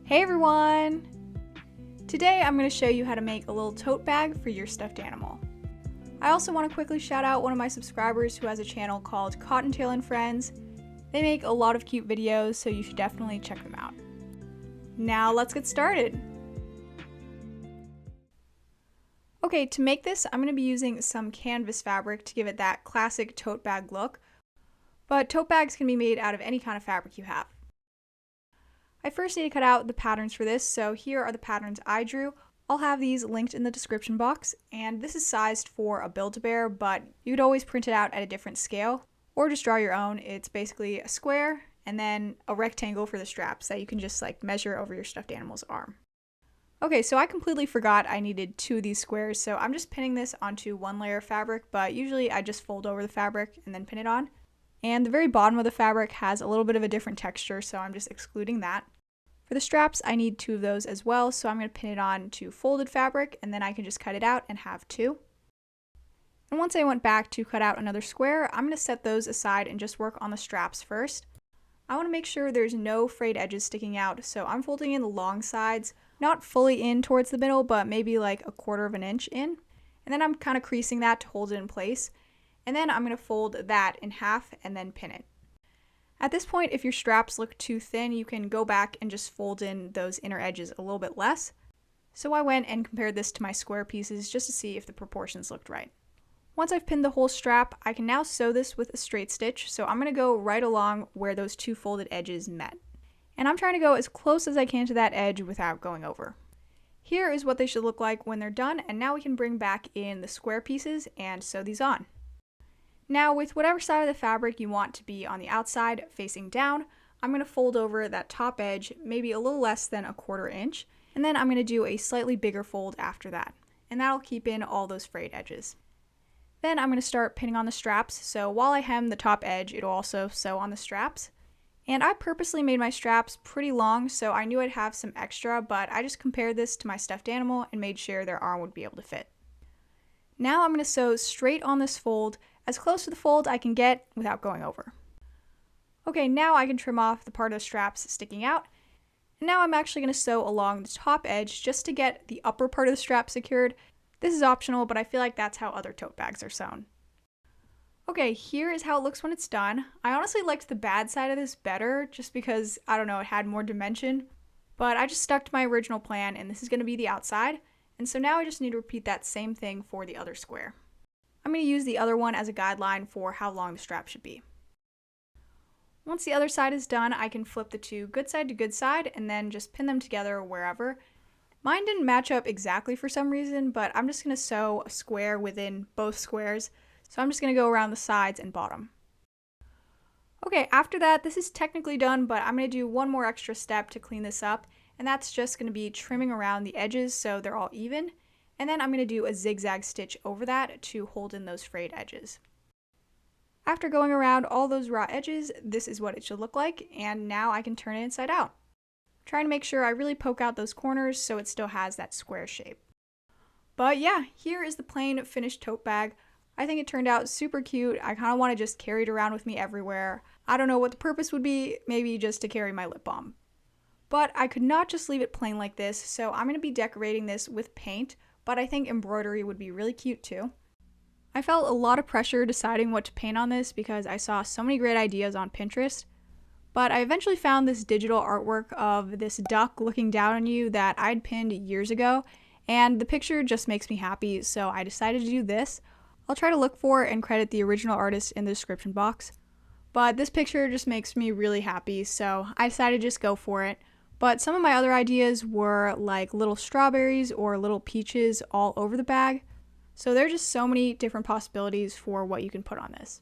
Hey everyone! Today I'm going to show you how to make a little tote bag for your stuffed animal. I also want to quickly shout out one of my subscribers who has a channel called Cottontail and Friends. They make a lot of cute videos, so you should definitely check them out. Now let's get started! Okay, to make this I'm going to be using some canvas fabric to give it that classic tote bag look, but tote bags can be made out of any kind of fabric you have. I first need to cut out the patterns for this, so here are the patterns I drew. I'll have these linked in the description box, and this is sized for a Build-A-Bear, but you'd always print it out at a different scale, or just draw your own. It's basically a square, and then a rectangle for the straps that you can just measure over your stuffed animal's arm. Okay, so I completely forgot I needed 2 of these squares, so I'm just pinning this onto 1 layer of fabric, but usually I just fold over the fabric and then pin it on. And the very bottom of the fabric has a little bit of a different texture, so I'm just excluding that. For the straps, I need 2 of those as well, so I'm going to pin it on to folded fabric, and then I can just cut it out and have 2. And once I went back to cut out another square, I'm going to set those aside and just work on the straps first. I want to make sure there's no frayed edges sticking out, so I'm folding in the long sides, not fully in towards the middle, but maybe like 1/4 of an inch in. And then I'm kind of creasing that to hold it in place. And then I'm going to fold that in half and then pin it. At this point, if your straps look too thin, you can go back and just fold in those inner edges a little bit less. So I went and compared this to my square pieces just to see if the proportions looked right. Once I've pinned the whole strap, I can now sew this with a straight stitch, so I'm going to go right along where those 2 folded edges met. And I'm trying to go as close as I can to that edge without going over. Here is what they should look like when they're done, and now we can bring back in the square pieces and sew these on. Now, with whatever side of the fabric you want to be on the outside facing down, I'm going to fold over that top edge maybe a little less than 1/4 inch, and then I'm going to do a slightly bigger fold after that, and that'll keep in all those frayed edges. Then I'm going to start pinning on the straps, so while I hem the top edge, it'll also sew on the straps. And I purposely made my straps pretty long, so I knew I'd have some extra, but I just compared this to my stuffed animal and made sure their arm would be able to fit. Now I'm going to sew straight on this fold, as close to the fold I can get without going over. Okay, now I can trim off the part of the straps sticking out. And now I'm actually going to sew along the top edge just to get the upper part of the strap secured. This is optional, but I feel like that's how other tote bags are sewn. Okay, here is how it looks when it's done. I honestly liked the bad side of this better, just because, I don't know, it had more dimension. But I just stuck to my original plan, and this is going to be the outside. And so now I just need to repeat that same thing for the other square. I'm going to use the other one as a guideline for how long the strap should be. Once the other side is done, I can flip the 2 good side to good side and then just pin them together wherever. Mine didn't match up exactly for some reason, but I'm just going to sew a square within both squares, so I'm just going to go around the sides and bottom. Okay, after that, this is technically done, but I'm going to do one more extra step to clean this up, and that's just going to be trimming around the edges so they're all even. And then I'm going to do a zigzag stitch over that to hold in those frayed edges. After going around all those raw edges, this is what it should look like, and now I can turn it inside out. I'm trying to make sure I really poke out those corners so it still has that square shape. But yeah, here is the plain finished tote bag. I think it turned out super cute. I kind of want to just carry it around with me everywhere. I don't know what the purpose would be, maybe just to carry my lip balm. But I could not just leave it plain like this, so I'm going to be decorating this with paint. But I think embroidery would be really cute too. I felt a lot of pressure deciding what to paint on this because I saw so many great ideas on Pinterest, but I eventually found this digital artwork of this duck looking down on you that I'd pinned years ago, and the picture just makes me happy, so I decided to do this. I'll try to look for and credit the original artist in the description box, but this picture just makes me really happy, so I decided to just go for it. But some of my other ideas were like little strawberries or little peaches all over the bag. So there are just so many different possibilities for what you can put on this.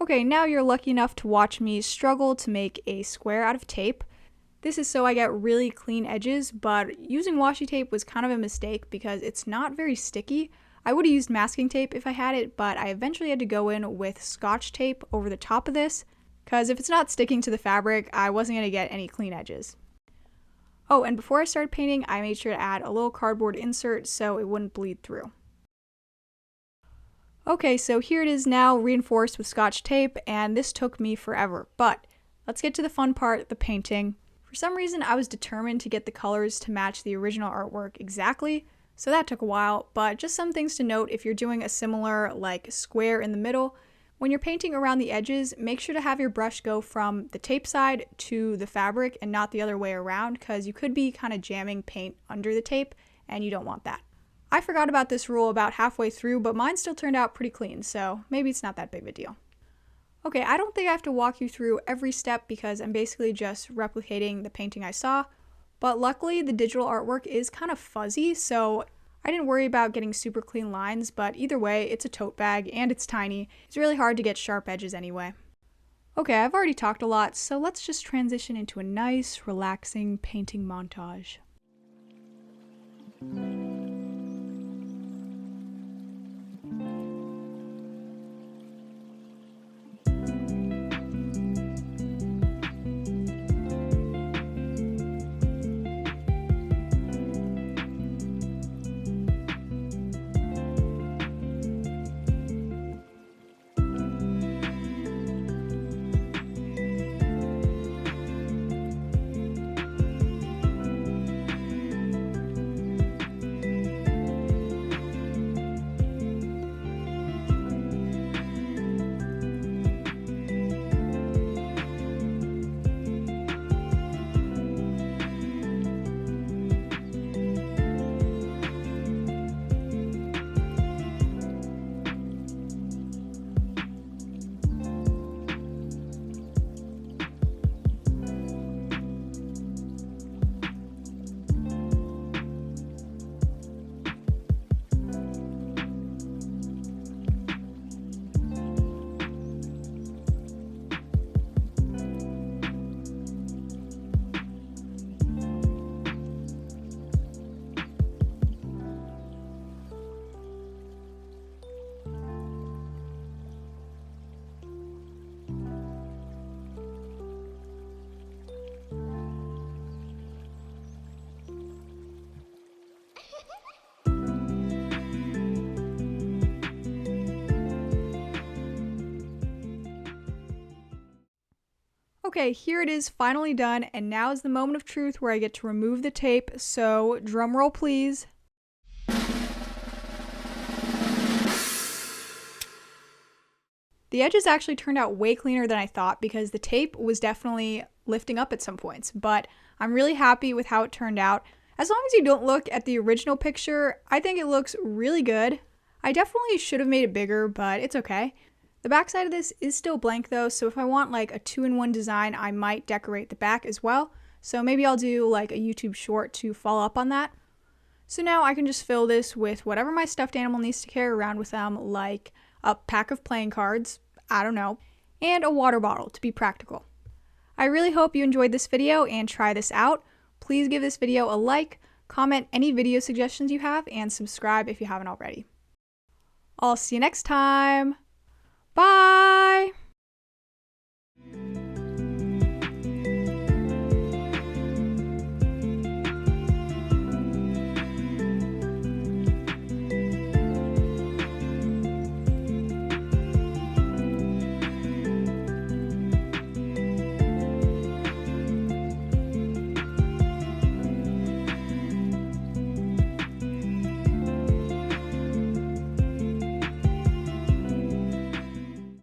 Okay, now you're lucky enough to watch me struggle to make a square out of tape. This is so I get really clean edges, but using washi tape was kind of a mistake because it's not very sticky. I would have used masking tape if I had it, but I eventually had to go in with Scotch tape over the top of this because if it's not sticking to the fabric, I wasn't going to get any clean edges. Oh, and before I started painting, I made sure to add a little cardboard insert so it wouldn't bleed through. Okay, so here it is now reinforced with Scotch tape, and this took me forever, but let's get to the fun part, the painting. For For some reason, I was determined to get the colors to match the original artwork exactly, so that took a while, but just some things to note if you're doing a similar, like, square in the middle. When you're painting around the edges, make sure to have your brush go from the tape side to the fabric and not the other way around, because you could be kind of jamming paint under the tape, and you don't want that. I forgot about this rule about halfway through, but mine still turned out pretty clean, so maybe it's not that big of a deal. Okay, I don't think I have to walk you through every step because I'm basically just replicating the painting I saw, but luckily the digital artwork is kind of fuzzy, so I didn't worry about getting super clean lines, but either way, it's a tote bag and it's tiny. It's really hard to get sharp edges anyway. Okay, I've already talked a lot, so let's just transition into a nice, relaxing painting montage. Okay, here it is finally done, and now is the moment of truth where I get to remove the tape, so drum roll please. The edges actually turned out way cleaner than I thought because the tape was definitely lifting up at some points, but I'm really happy with how it turned out. As long as you don't look at the original picture, I think it looks really good. I definitely should have made it bigger, but it's okay. The back side of this is still blank though, so if I want like a 2-in-1 design, I might decorate the back as well. So maybe I'll do like a YouTube short to follow up on that. So now I can just fill this with whatever my stuffed animal needs to carry around with them, like a pack of playing cards, I don't know, and a water bottle to be practical. I really hope you enjoyed this video and try this out. Please give this video a like, comment any video suggestions you have, and subscribe if you haven't already. I'll see you next time. Bye!